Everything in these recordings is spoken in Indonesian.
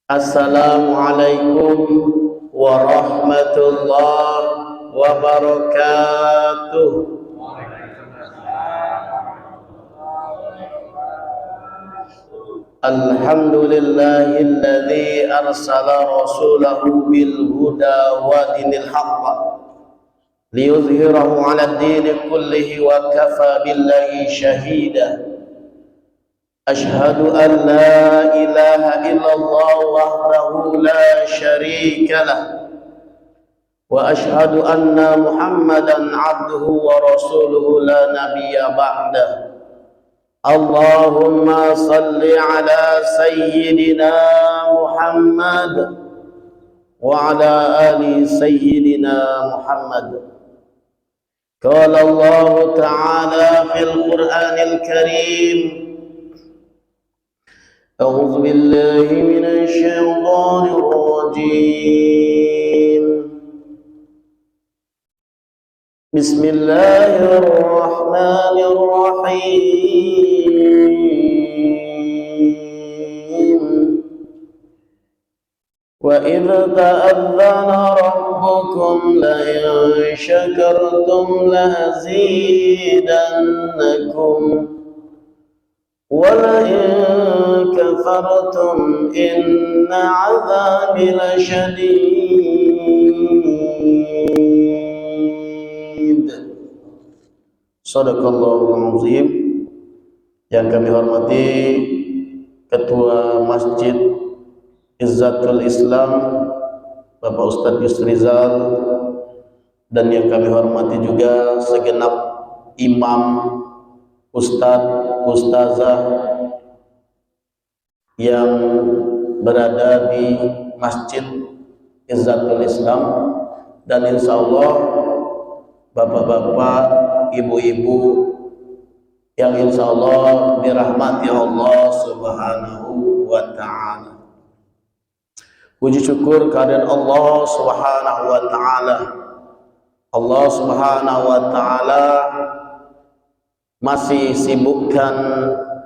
Assalamualaikum warahmatullahi wabarakatuh. Alhamdulillahilladzi arsala rasulahu bil huda wa dinil haqq liyuzhirahu 'ala ad-dini kullihi wa kafa billahi shahida. Ashhadu an la ilaha illallah wahdahu la syarika lah wa ashhadu anna Muhammadan 'abduhu wa rasuluhu la nabiyya ba'da. Allahumma salli ala sayyidina Muhammad wa ala ali sayyidina Muhammad. Qala Allah ta'ala fil Qur'anil Karim, A'udzu billahi minasy syaithanir rajim. Bismillahirrahmanirrahim. Wa idza ta'adzana rabbukum la in syakartum la azidannakum وَلَئِن كَفَرْتُمْ إِنَّ عَذَابِي لَشَدِيدٌ. Shadaqallahul azim. Yang kami hormati Ketua Masjid Izzatul Islam Bapak Ustadz Yusrizal, dan yang kami hormati juga segenap imam, ustadz, ustazah yang berada di Masjid Izzatul Islam, dan insya Allah bapak-bapak, ibu-ibu yang insya Allah dirahmati Allah subhanahu wa ta'ala. Puji syukur kehadirat Allah subhanahu wa ta'ala. Allah subhanahu wa ta'ala masih sibukkan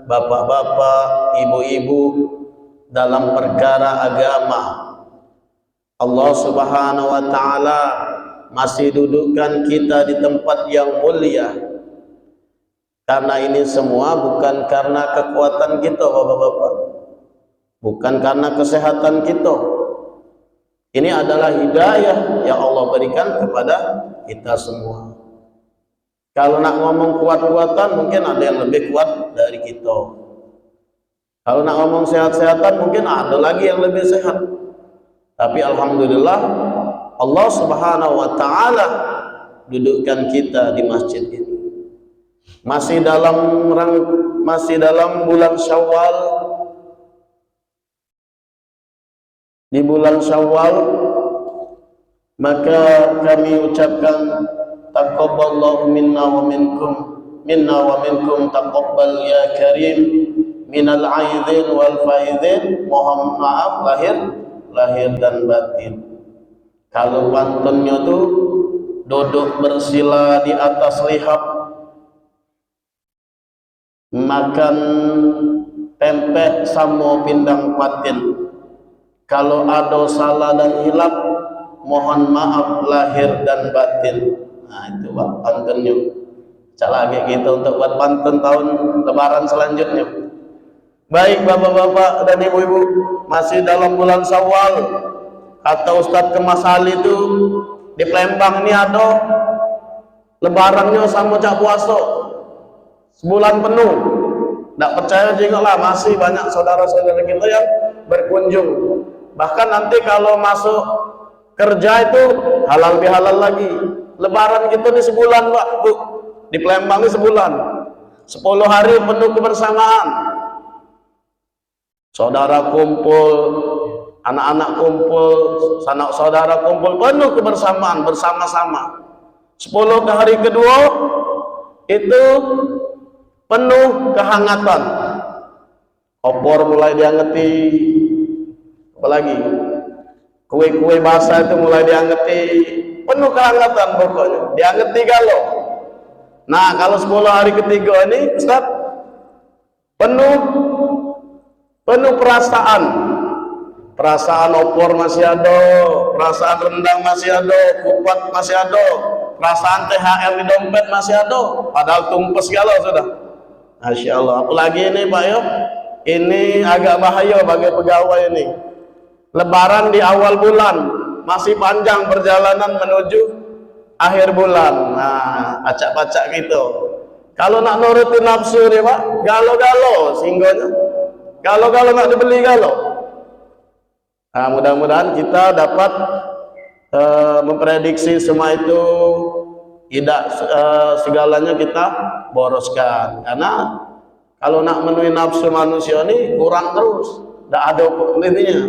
bapak-bapak, ibu-ibu dalam perkara agama. Allah subhanahu wa ta'ala masih dudukkan kita di tempat yang mulia. Karena ini semua bukan karena kekuatan kita bapak-bapak, bukan karena kesehatan kita. Ini adalah hidayah yang Allah berikan kepada kita semua. Kalau nak ngomong kuat-kuatan, mungkin ada yang lebih kuat dari kita. Kalau nak ngomong sehat-sehatan, mungkin ada lagi yang lebih sehat. Tapi alhamdulillah, Allah subhanahu wa ta'ala dudukkan kita di masjid ini. Masih dalam bulan Syawal. Di bulan Syawal, maka kami ucapkan taqabbalallahu minna wa minkum taqabbal ya karim minal aidin wal faidin. Mohon maaf lahir dan batin. Kalau pantunnya tuh duduk bersila di atas lihap, makan tempe sama pindang patin. Kalau ada salah dan hilap, mohon maaf lahir dan batin. Nah itu Pak pantunnya. Cak lagi kita untuk buat pantun tahun lebaran selanjutnya. Baik bapak-bapak dan ibu-ibu, masih dalam bulan Syawal. Kata Ustadz Kemas Ali itu di Palembang ini ada lebarannya sama cak puasa sebulan penuh. Tidak percaya juga lah, masih banyak saudara-saudara kita yang berkunjung. Bahkan nanti kalau masuk kerja itu halal bihalal lagi. Lebaran kita ini sebulan Pak, Bu. Di Palembang ini sebulan. 10 hari penuh kebersamaan. Saudara kumpul, anak-anak kumpul, sanak saudara kumpul, penuh kebersamaan, bersama-sama. 10 ke hari kedua itu penuh kehangatan. Opor mulai diangeti, apalagi kue-kue basah itu mulai diangeti, penuh kehangatan pokoknya, diangeti galau. Nah kalau 10 hari ketiga ini Ustaz, penuh perasaan, perasaan opor masih ada, perasaan rendang masih ada, kupat masih ada, perasaan THR di dompet masih ada, padahal tumpes galau sudah. Masya Allah. Apalagi ini Pak Yo, ini agak bahaya bagi pegawai ini. Lebaran di awal bulan, masih panjang perjalanan menuju akhir bulan. Nah, acak-acak gitu. Kalau nak nurutin nafsu nih Pak, galau-galau singgahnya. Galau-galau nak dibeli galau. Nah, mudah-mudahan kita dapat memprediksi semua itu, tidak segalanya kita boroskan. Karena kalau nak menuhi nafsu manusia ini kurang terus, tidak ada intinya.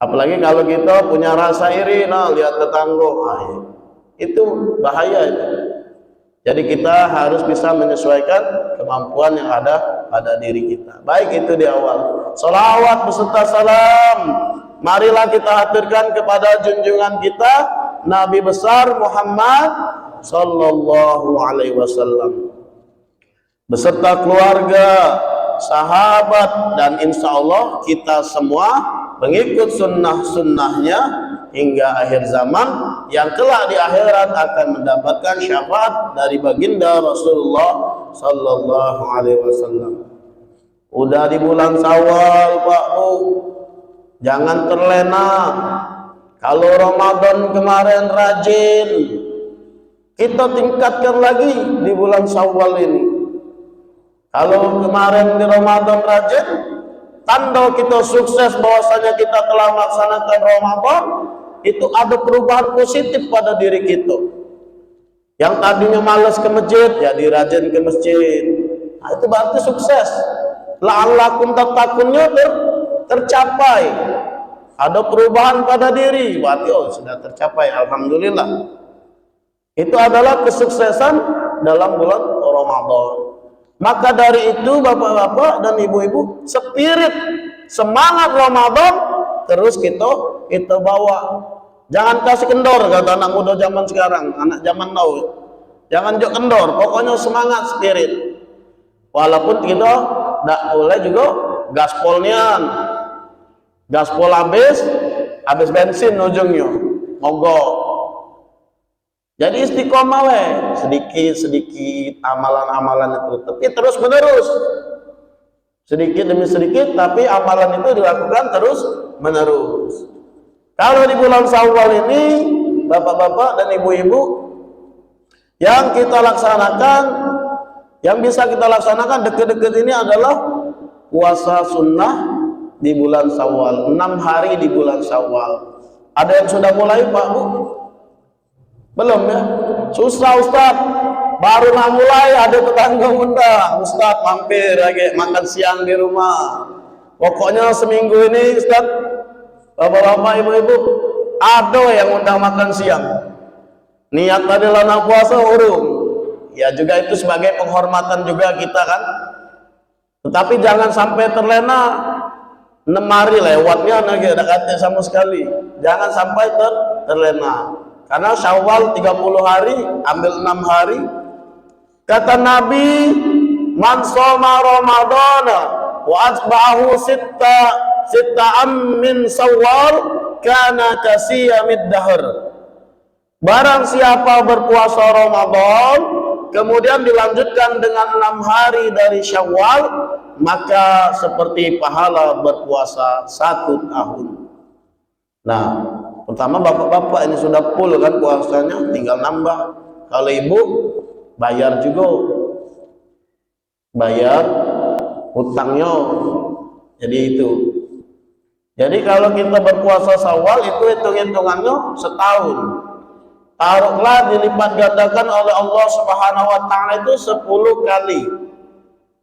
Apalagi kalau kita punya rasa iri, nah lihat tetangga, itu bahaya itu. Jadi kita harus bisa menyesuaikan kemampuan yang ada pada diri kita. Baik itu di awal. Salawat beserta salam, marilah kita haturkan kepada junjungan kita, Nabi besar Muhammad Sallallahu Alaihi Wasallam, beserta keluarga, sahabat, dan insya Allah kita semua mengikut sunnah-sunnahnya hingga akhir zaman, yang kelak di akhirat akan mendapatkan syafaat dari baginda Rasulullah Sallallahu Alaihi Wasallam. Udah di bulan Syawal Pak Bu, jangan terlena. Kalau Ramadan kemarin rajin, kita tingkatkan lagi di bulan Syawal ini. Kalau kemarin di Ramadan rajin, tanda kita sukses bahwasanya kita telah melaksanakan Ramadan, itu ada perubahan positif pada diri kita. Yang tadinya malas ke masjid, jadi rajin ke masjid. Nah, itu berarti sukses. La'allakum tattaqunya tercapai. Ada perubahan pada diri, berarti sudah tercapai, alhamdulillah. Itu adalah kesuksesan dalam bulan Ramadan. Maka dari itu bapak-bapak dan ibu-ibu, spirit semangat Ramadan terus kita bawa. Jangan kasih kendor, kata anak muda zaman sekarang, anak zaman now. Jangan jok kendor, pokoknya semangat spirit. Walaupun kita tidak boleh juga gaspolnya, gaspol habis bensin ujungnya, mogok. Jadi istiqomah sedikit amalan-amalan itu, tapi terus menerus, sedikit demi sedikit, tapi amalan itu dilakukan terus menerus. Kalau di bulan Syawal ini, bapak-bapak dan ibu-ibu, yang kita laksanakan, yang bisa kita laksanakan deket-deket ini adalah puasa sunnah di bulan Syawal, 6 hari di bulan Syawal. Ada yang sudah mulai Pak Bu? Belum ya? Susah Ustaz, baru nak mulai ada tetangga undang, Ustaz mampir lagi makan siang di rumah. Pokoknya seminggu ini Ustaz, bapak-bapak ibu-ibu, ada yang undang makan siang. Niat tadi nak puasa urung. Ya juga itu sebagai penghormatan juga kita kan. Tetapi jangan sampai terlena. 6 hari lewatnya lagi ada kata sama sekali. Jangan sampai terlena. Karena Syawal 30 hari, ambil 6 hari. Kata Nabi, man shoma Ramadana wa atba'ahu sitta min Syawal kana kasiyamid dahr. Barang siapa berpuasa Ramadan kemudian dilanjutkan dengan 6 hari dari Syawal, maka seperti pahala berpuasa 1 tahun. Nah, pertama bapak-bapak ini sudah full kan puasanya, tinggal nambah. Kalau ibu bayar juga, bayar hutangnya. Jadi itu. Jadi kalau kita berpuasa Syawal itu hitung-hitungannya setahun. Taruhlah dilipat gandakan oleh Allah Subhanahu wa taala itu 10 kali.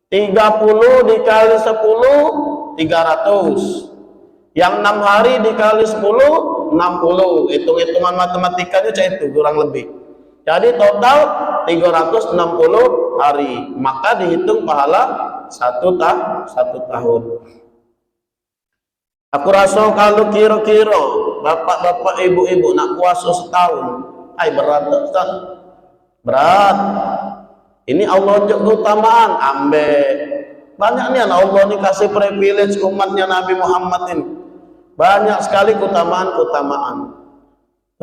30 dikali 10 300. Yang 6 hari dikali 10 60. Hitung-hitungan matematikanya itu kurang lebih. Jadi total 360 hari. Maka dihitung pahala 1 tahun. Aku rasa kalau kira-kira bapak-bapak ibu-ibu nak puasa setahun, berat Ustaz. Berat. Ini Allah juga keutamaan, ambe. Banyak nih Allah nih kasih privilege umatnya Nabi Muhammad ini. Banyak sekali keutamaan-keutamaan.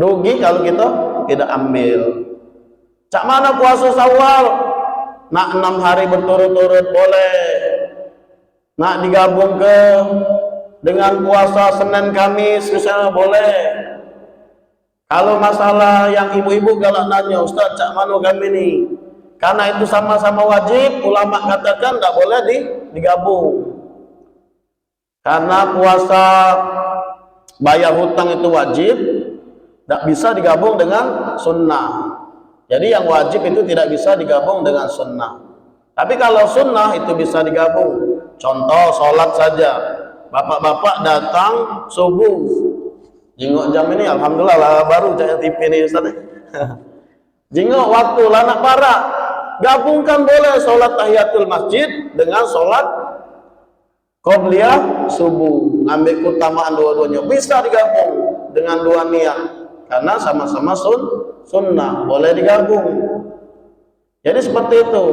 Rugi kalau kita tidak ambil. Cak mana puasa Syawal? Nak 6 hari berturut-turut boleh. Nak digabung ke dengan puasa Senin Kamis misalnya boleh. Kalau masalah yang ibu-ibu galak nanya, Ustaz, cak mana kami nih? Karena itu sama-sama wajib, ulama katakan tidak boleh digabung. Karena puasa bayar hutang itu wajib, tidak bisa digabung dengan sunnah. Jadi yang wajib itu tidak bisa digabung dengan sunnah. Tapi kalau sunnah itu bisa digabung. Contoh sholat saja, bapak-bapak datang subuh, jengok jam ini, alhamdulillah lah, baru cahaya TV ini Ustaz. Jengok waktu lanak parak, gabungkan boleh sholat tahiyatul masjid dengan sholat qobliyah subuh, ambil keutamaan dua-duanya, bisa digabung dengan dua niat karena sama-sama sunnah, boleh digabung. Jadi seperti itu.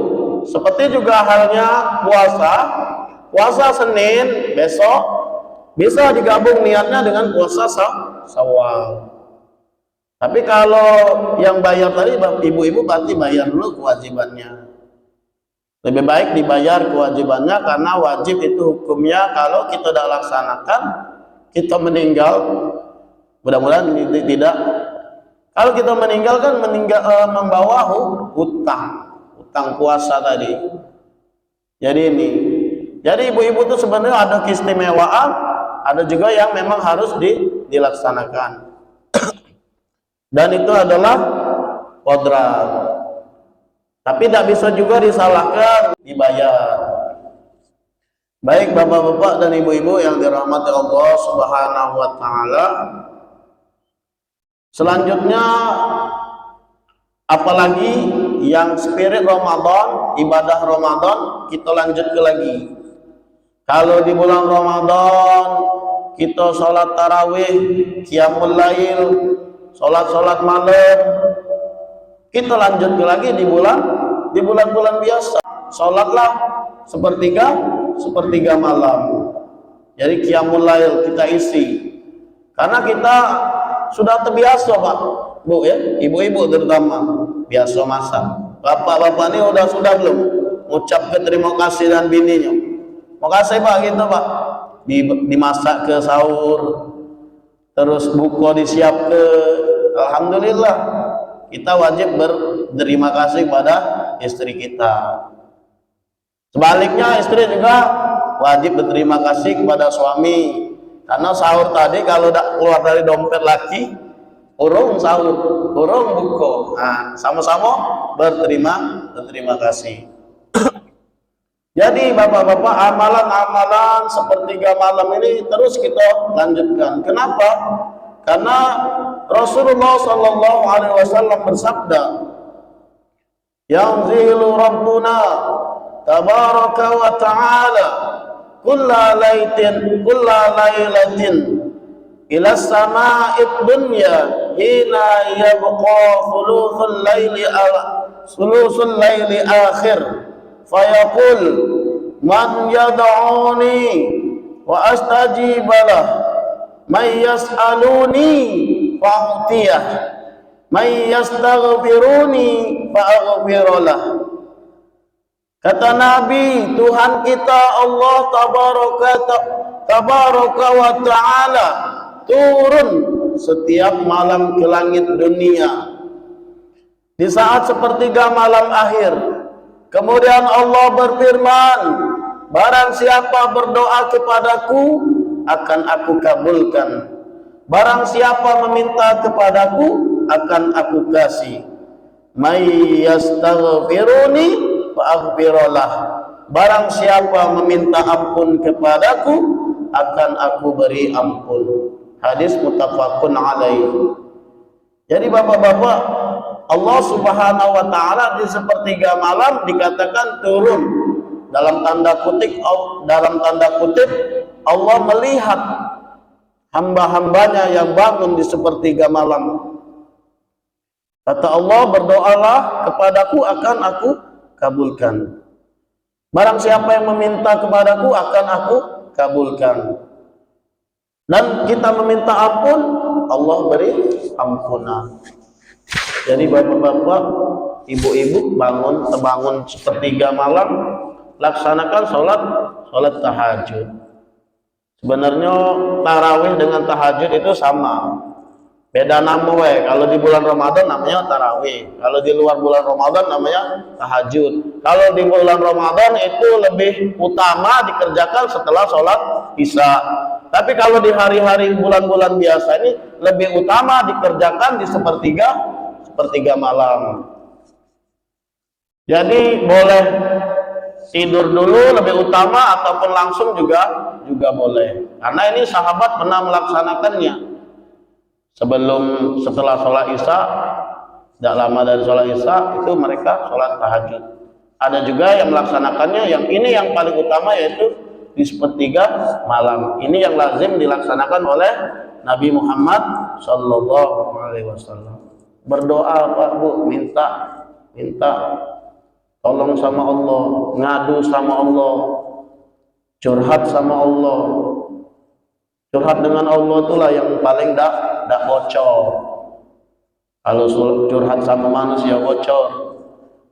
Seperti juga halnya puasa Senin besok bisa digabung niatnya dengan puasa Syawal. Tapi kalau yang bayar tadi ibu-ibu berarti bayar dulu kewajibannya. Lebih baik dibayar kewajibannya karena wajib itu hukumnya kalau kita tidak laksanakan, kita meninggal, mudah-mudahan tidak. Kalau kita meninggal kan membawa hutang puasa tadi. Jadi ibu-ibu itu sebenarnya ada keistimewaan, ada juga yang memang harus dilaksanakan. Dan itu adalah kodrat. Tapi tidak bisa juga disalahkan, dibayar. Baik bapak-bapak dan ibu-ibu yang dirahmati Allah Subhanahu wa Ta'ala. Selanjutnya, apalagi yang spirit Ramadan, ibadah Ramadan, kita lanjut ke lagi. Kalau di bulan Ramadan kita sholat tarawih, qiyamul lail, sholat malam, kita lanjut ke lagi di bulan-bulan biasa. Sholatlah sepertiga malam. Jadi qiyamul lail kita isi. Karena kita sudah terbiasa, Pak, Bu ya, ibu-ibu terutama biasa masak. Bapak-bapak ini sudah belum ucap terima kasih dan bininya. Makasih Pak gitu Pak. Dimasak ke sahur, terus buka disiap ke, alhamdulillah. Kita wajib berterima kasih pada istri kita. Sebaliknya istri juga wajib berterima kasih kepada suami. Karena sahur tadi kalau tidak keluar dari dompet laki, urung sahur, urung buka. Nah, sama-sama berterima kasih. Jadi bapak-bapak, amalan-amalan sepertiga malam ini terus kita lanjutkan. Kenapa? Karena Rasulullah Sallallahu Alaihi Wasallam bersabda, "Yanzilu Rabbuna Tabaraka wa Ta'ala kulla lailatin ila sama'id dunya hina yabqa thuluthul laili akhir fayaqul man yad'uni wa astajibalah man yas'aluni fa'utiyah man yastaghfiruni fa'aghfiralah." Kata Nabi, Tuhan kita Allah Tabaraka wa Ta'ala turun setiap malam ke langit dunia di saat sepertiga malam akhir. Kemudian Allah berfirman, barang siapa berdoa kepadaku akan aku kabulkan, barang siapa meminta kepadaku akan aku kasih. May yastaghfiruni fa'aghfirullah, barang siapa meminta ampun kepadaku akan aku beri ampun. Hadis muttafaqun alaih. Jadi bapak-bapak, Allah Subhanahu wa Ta'ala di sepertiga malam dikatakan turun, dalam tanda kutip Allah melihat hamba-hambanya yang bangun di sepertiga malam. Kata Allah, berdoalah kepadaku akan aku kabulkan. Barang siapa yang meminta kepadaku akan aku kabulkan. Dan kita meminta ampun, Allah beri ampunan. Jadi bapak-bapak, ibu-ibu terbangun sepertiga malam, laksanakan sholat tahajud. Sebenarnya tarawih dengan tahajud itu sama. Beda nama kalau di bulan Ramadan namanya tarawih, kalau di luar bulan Ramadan namanya tahajud. Kalau di bulan Ramadan itu lebih utama dikerjakan setelah sholat isya. Tapi kalau di hari-hari bulan-bulan biasa ini lebih utama dikerjakan di sepertiga malam. Jadi boleh tidur dulu lebih utama ataupun langsung juga boleh. Karena ini sahabat pernah melaksanakannya. Setelah sholat isya, tidak lama dari sholat isya itu mereka sholat tahajud. Ada juga yang melaksanakannya, yang ini yang paling utama yaitu di sepertiga malam. Ini yang lazim dilaksanakan oleh Nabi Muhammad Sallallahu Alaihi Wasallam. Berdoa Pak Bu, minta tolong sama Allah, ngadu sama Allah, curhat sama Allah. Curhat dengan Allah itulah yang paling dak bocor. Kalau curhat sama manusia bocor,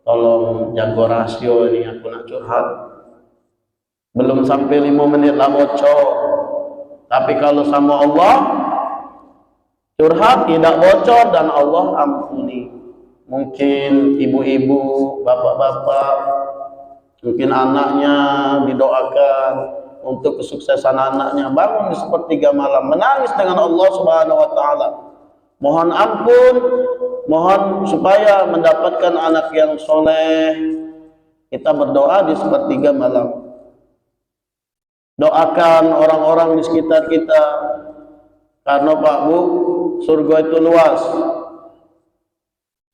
tolong jago rasio ini, aku nak curhat. Belum sampai 5 menit lah bocor. Tapi kalau sama Allah, curhat tidak bocor dan Allah ampuni. Mungkin ibu-ibu, bapak-bapak, mungkin anaknya didoakan untuk kesuksesan anaknya, bangun di sepertiga malam, menangis dengan Allah Subhanahu wa Ta'ala, mohon ampun, mohon supaya mendapatkan anak yang soleh. Kita berdoa di sepertiga malam, doakan orang-orang di sekitar kita, karena Pak Bu, surga itu luas.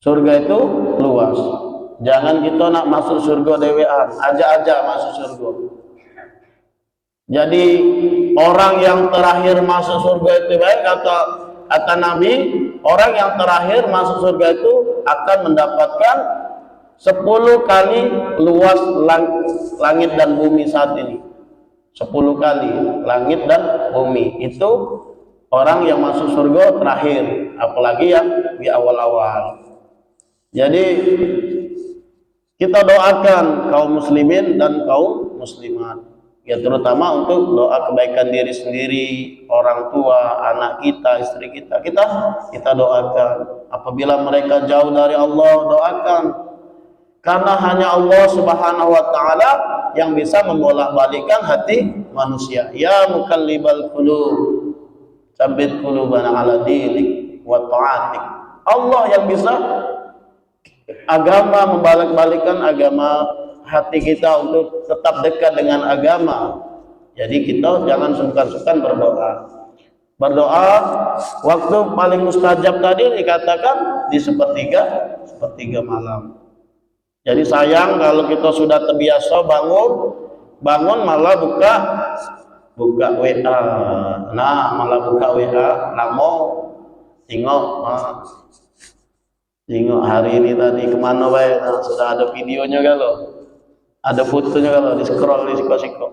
Surga itu luas. Jangan kita nak masuk surga dewean, aja masuk surga. Jadi orang yang terakhir masuk surga itu baik, kata Nabi, orang yang terakhir masuk surga itu akan mendapatkan 10 kali luas langit dan bumi saat ini. 10 kali langit dan bumi. Itu orang yang masuk surga terakhir, apalagi yang di awal-awal. Jadi kita doakan kaum muslimin dan kaum muslimat, ya terutama untuk doa kebaikan diri sendiri, orang tua, anak kita, istri kita, kita doakan. Apabila mereka jauh dari Allah, doakan, karena hanya Allah Subhanahu wa Ta'ala yang bisa membolak-balikkan hati manusia. Ya mukallibal qulub, tsabbit qulubana ala dinik wa ta'atik. Allah yang bisa agama, membalik-balikan agama hati kita untuk tetap dekat dengan agama. Jadi kita jangan sungkan-sungkan berdoa. Waktu paling mustajab tadi dikatakan di sepertiga malam. Jadi sayang kalau kita sudah terbiasa bangun malah buka WA. Nah, malah buka WA, lama tengok hari ini tadi kemana baik, nah, sudah ada videonya kalau, ada fotonya kalau, di scroll di siko.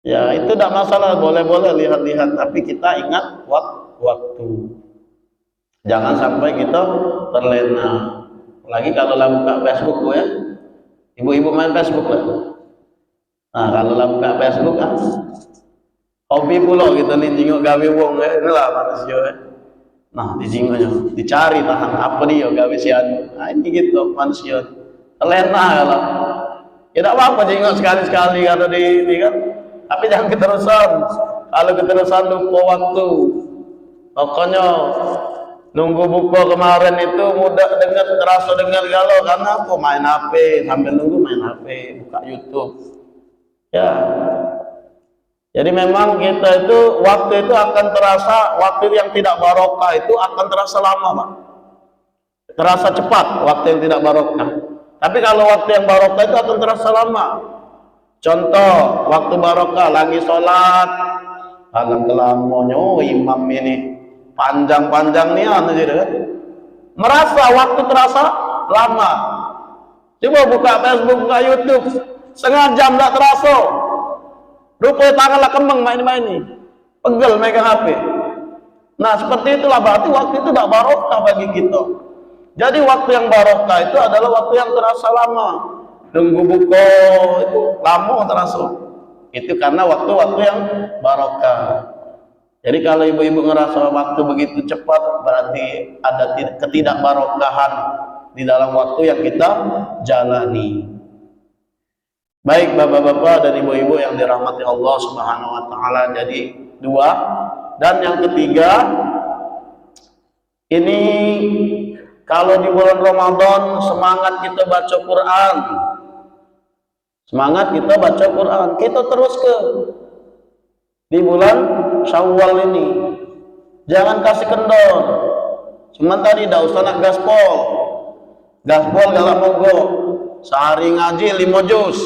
Ya itu tidak masalah, boleh lihat-lihat, tapi kita ingat waktu. Jangan sampai kita terlena. Lagi kalau lah buka Facebook ya, ibu-ibu main Facebook lah. Nah kalau lah buka Facebook kan, hobi pula kita nih tengok gawe wong ya, inilah manusia ya. Nah, dijinggonya, dicari tahan apa dia gawe sian. Nah, ini gitu manusia. Terlena kalau. Tidak apa-apa jinggo sekali-sekali kalau di kan. Tapi jangan keterusan. Kalau keterusan lupa waktu. Pokoknya nunggu buka kemarin itu terasa dengar galau karena apa? Main HP, sambil nunggu main HP, buka YouTube. Ya. Jadi memang kita itu waktu itu akan terasa, waktu yang tidak barokah itu akan terasa lama, Pak. Terasa cepat waktu yang tidak barokah. Tapi kalau waktu yang barokah itu akan terasa lama. Contoh, waktu barokah lagi sholat, alam kelamonnya, imam ini panjang-panjang nih, merasa waktu terasa lama. Coba buka Facebook, buka YouTube, setengah jam tidak terasa. Rupanya tanganlah kembang main-main ini. pegel megang HP. Nah seperti itulah, berarti waktu itu tidak barokah bagi kita. Jadi waktu yang barokah itu adalah waktu yang terasa lama. Tunggu buka itu lama terasa. Itu karena waktu-waktu yang barokah. Jadi kalau ibu-ibu ngerasa waktu begitu cepat, berarti ada ketidakbarokahan di dalam waktu yang kita jalani. Baik bapak-bapak dan ibu-ibu yang dirahmati Allah Subhanahu wa taala. Jadi dua. Dan yang ketiga, ini kalau di bulan Ramadan semangat kita baca Quran. Semangat kita baca Quran. Kita terus ke di bulan Syawal ini. Jangan kasih kendor. Cuman tadi tidak usah nak gaspol. Gaspol dalam mogok. Sehari ngaji 5 juz.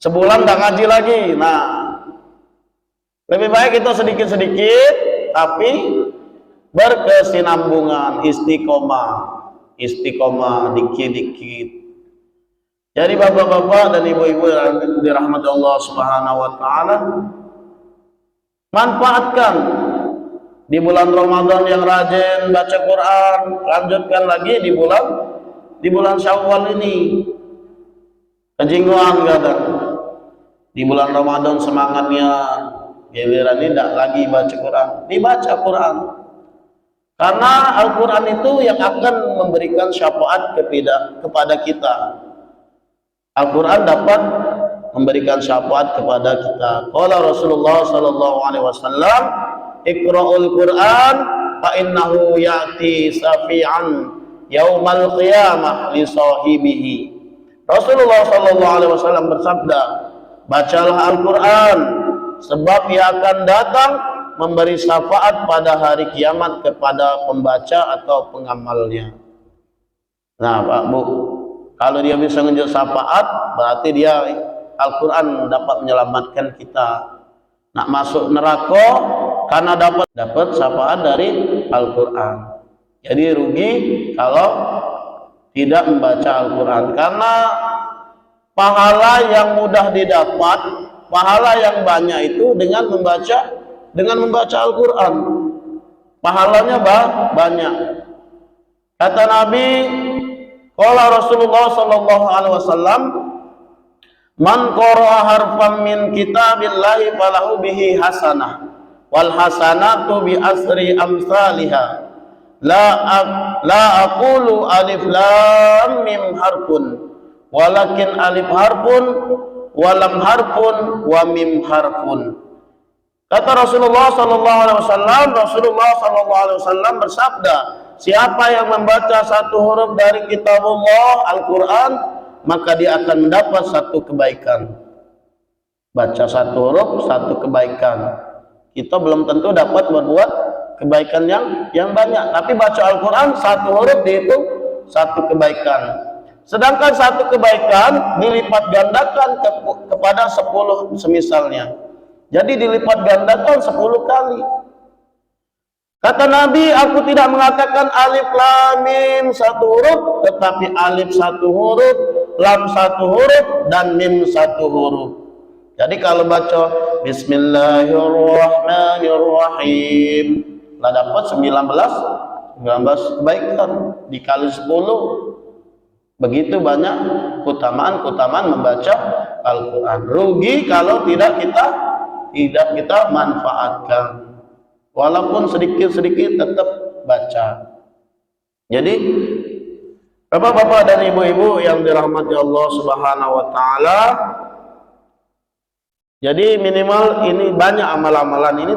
Sebulan tidak ngaji lagi. Nah, lebih baik kita sedikit-sedikit tapi berkesinambungan, istiqomah dikit-dikit. Jadi bapak-bapak dan ibu-ibu yang dirahmati Allah Subhanahu wa taala, manfaatkan di bulan Ramadan yang rajin baca Quran, lanjutkan lagi di bulan Syawal ini. Kejinguan kadang di bulan Ramadan semangatnya, giliran ini tidak lagi baca Quran. Dibaca Quran. Karena Al-Quran itu yang akan memberikan syafaat kepada kita. Al-Quran dapat memberikan syafaat kepada kita. Qala Rasulullah sallallahu alaihi wasallam, "Iqra'ul Qur'an fa innahu ya'ti safi'an yaumal qiyamah li sahibihi." Rasulullah sallallahu alaihi wasallam bersabda, "Bacalah Al-Quran sebab ia akan datang memberi syafaat pada hari kiamat kepada pembaca atau pengamalnya." Nah Pak Bu, kalau dia bisa ngejar syafaat, berarti dia Al-Quran dapat menyelamatkan kita. Nak masuk neraka karena dapat syafaat dari Al-Quran. Jadi rugi kalau tidak membaca Al-Quran, karena pahala yang mudah didapat, pahala yang banyak itu dengan membaca Al-Quran. Pahalanya banyak. Kata Nabi, qala Rasulullah sallallahu alaihi wasallam, "Man qara'a harfan min kitabillahi falahu bihi hasanah wal hasanatu bi asri amsalihha. La aqulu alif lam mim harfun, walakin alif harfun wa lam harfun wa mim harfun." Kata Rasulullah sallallahu alaihi wasallam bersabda, siapa yang membaca satu huruf dari kitabullah Al-Quran, maka dia akan mendapat satu kebaikan. Baca satu huruf, satu kebaikan. Kita belum tentu dapat berbuat kebaikan yang banyak, tapi baca Al-Quran satu huruf dihitung satu kebaikan. Sedangkan satu kebaikan dilipat gandakan kepada 10 semisalnya. Jadi dilipat gandakan 10 kali. Kata Nabi, aku tidak mengatakan alif lam mim satu huruf, tetapi alif satu huruf, lam satu huruf, dan mim satu huruf. Jadi kalau baca Bismillahirrahmanirrahim, lah dapat 19 kebaikan dikali 10. Begitu banyak keutamaan membaca Al-Quran. Rugi kalau tidak kita manfaatkan. Walaupun sedikit-sedikit tetap baca. Jadi bapak-bapak dan ibu-ibu yang dirahmati Allah Subhanahu wa taala, jadi minimal ini banyak amalan-amalan ini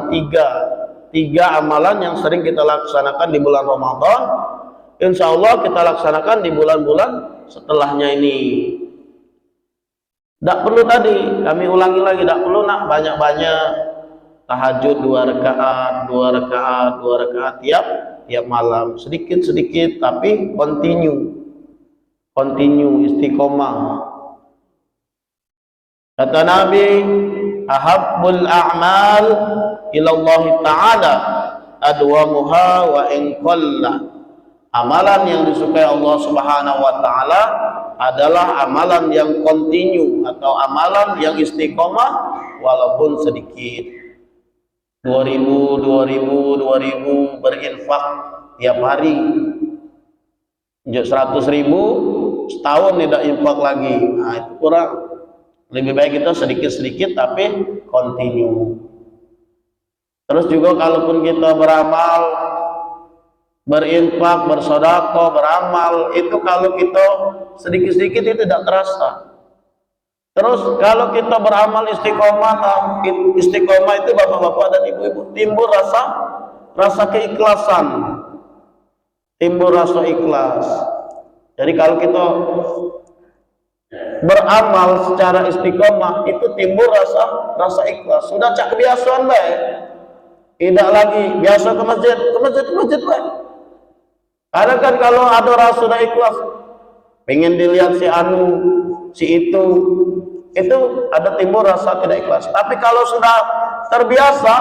tiga amalan yang sering kita laksanakan di bulan Ramadan. Insya Allah kita laksanakan di bulan-bulan setelahnya ini. Tidak perlu tadi, kami ulangi lagi, tidak perlu nak banyak-banyak tahajud 2 rakaat tiap malam, sedikit-sedikit tapi continue istiqomah. Kata Nabi, ahabbul a'mal ilallah ta'ala adwamuha wa in qalla. Amalan yang disukai Allah Subhanahu wa taala adalah amalan yang continue atau amalan yang istiqomah walaupun sedikit. 2000 berinfak tiap hari. 100.000 setahun tidak infak lagi. Nah, itu kurang. Lebih baik kita sedikit-sedikit tapi continue. Terus juga kalaupun kita beramal, berinfak, bersedekah, beramal, itu kalau kita sedikit-sedikit itu tidak terasa. Terus kalau kita beramal istiqomah itu bapak-bapak dan ibu-ibu, timbul rasa keikhlasan, timbul rasa ikhlas. Jadi kalau kita beramal secara istiqomah itu timbul rasa ikhlas. Sudah cak kebiasaan baik, tidak lagi biasa ke masjid baik. Karena kan kalau ada rasa sudah ikhlas, pengen dilihat si anu, si itu ada timbul rasa tidak ikhlas. Tapi kalau sudah terbiasa,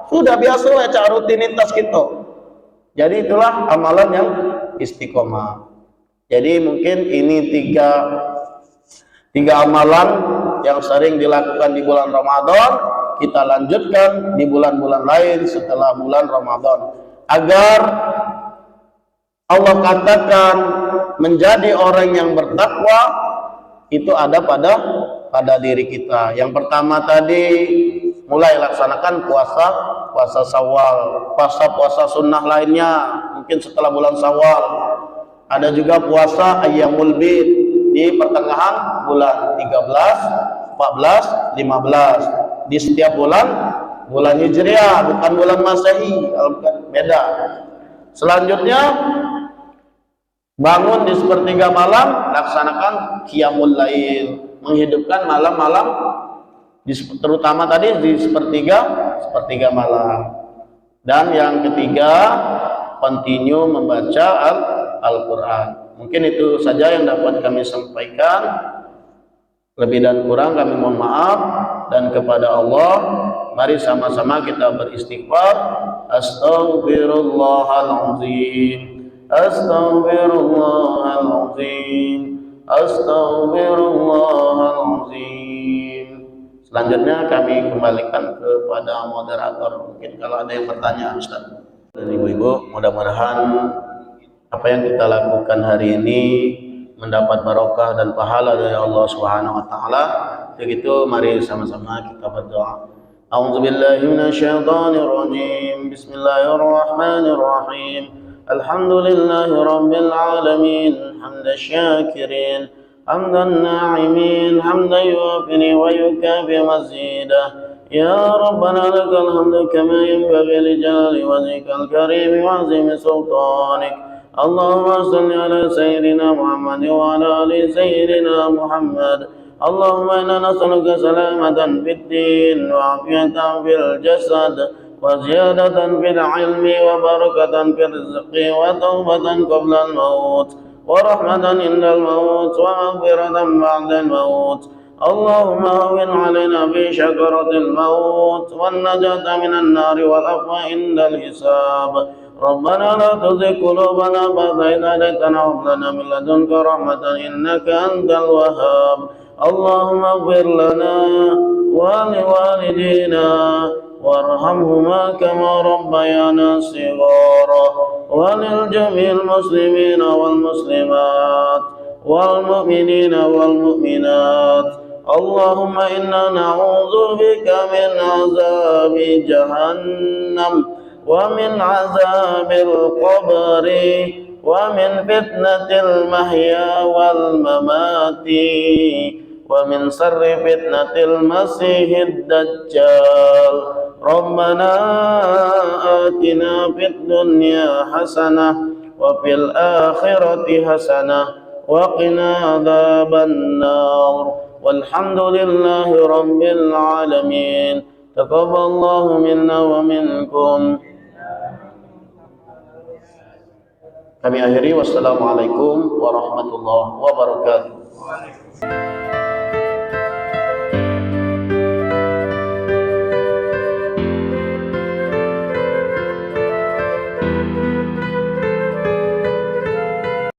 sudah biasa ya cak rutinitas kita. Jadi itulah amalan yang istiqomah. Jadi mungkin ini tiga amalan yang sering dilakukan di bulan Ramadan, kita lanjutkan di bulan-bulan lain setelah bulan Ramadan, agar Allah katakan menjadi orang yang bertakwa itu ada pada diri kita. Yang pertama tadi, mulai laksanakan puasa Syawal, puasa sunnah lainnya mungkin setelah bulan Syawal. Ada juga puasa Ayyamul Bid di pertengahan bulan 13, 14, 15 di setiap bulan Hijriah, bukan bulan Masehi, beda. Selanjutnya bangun di sepertiga malam, laksanakan Qiyamul Lail, menghidupkan malam-malam terutama tadi di sepertiga malam. Dan yang ketiga, continue membaca Al-Quran. Mungkin itu saja yang dapat kami sampaikan. Lebih dan kurang kami mohon maaf. Dan kepada Allah, mari sama-sama kita beristighfar. Astaghfirullahaladzim, astaghfirullahaladzim, astaghfirullahaladzim. Selanjutnya kami kembalikan kepada moderator. Mungkin kalau ada yang bertanya, Ustaz. Dan ibu-ibu, mudah-mudahan apa yang kita lakukan hari ini mendapat barokah dan pahala dari Allah Subhanahu wa taala. Begitu, mari sama-sama kita berdoa. A'udzubillahi minasyaitonir rajim. Bismillahirrahmanirrahim. Alhamdulillahirabbil alamin. Hamdan syakirin, hamdan na'imin, hamdan yuwafi wa yukafi mazidah. Ya Rabbana lakal hamdu kama yanbaghi li jalali wajhikal karim wa 'azimi sultanik. Allahumma salli ala sayyidina Muhammad wa ala ali sayyidina Muhammad. Allahumma inna nas'aluka salamatan fid din wa 'afiyatan fil jasad wa ziyadatan fil ilmi wa barakatan fil rizqi wa taubatan qabla al-maut wa rahmatan indal maut wa maghfiratan ba'da al-maut. اللهم هون علينا في شكرة الموت والنجاة من النار والعفو عند الحساب. ربنا لا تزغ قلوبنا بعد إذ هديتنا وهب لنا من لدنك رحمة إنك أنت الوهاب. اللهم اغفر لنا ولوالدينا وارحمهما كما ربيانا صغارا وللجميع المسلمين والمسلمات والمؤمنين والمؤمنات. اللهم إنا نعوذ بك من عذاب جهنم ومن عذاب القبر ومن فتنة المحيا والممات ومن شر فتنة المسيح الدجال. ربنا آتنا في الدنيا حسنة وفي الآخرة حسنة وقنا عذاب النار. والحمد لله رب العالمين. تقبل الله منا ومنكم. Kami akhiri, wassalamualaikum warahmatullahi wabarakatuh.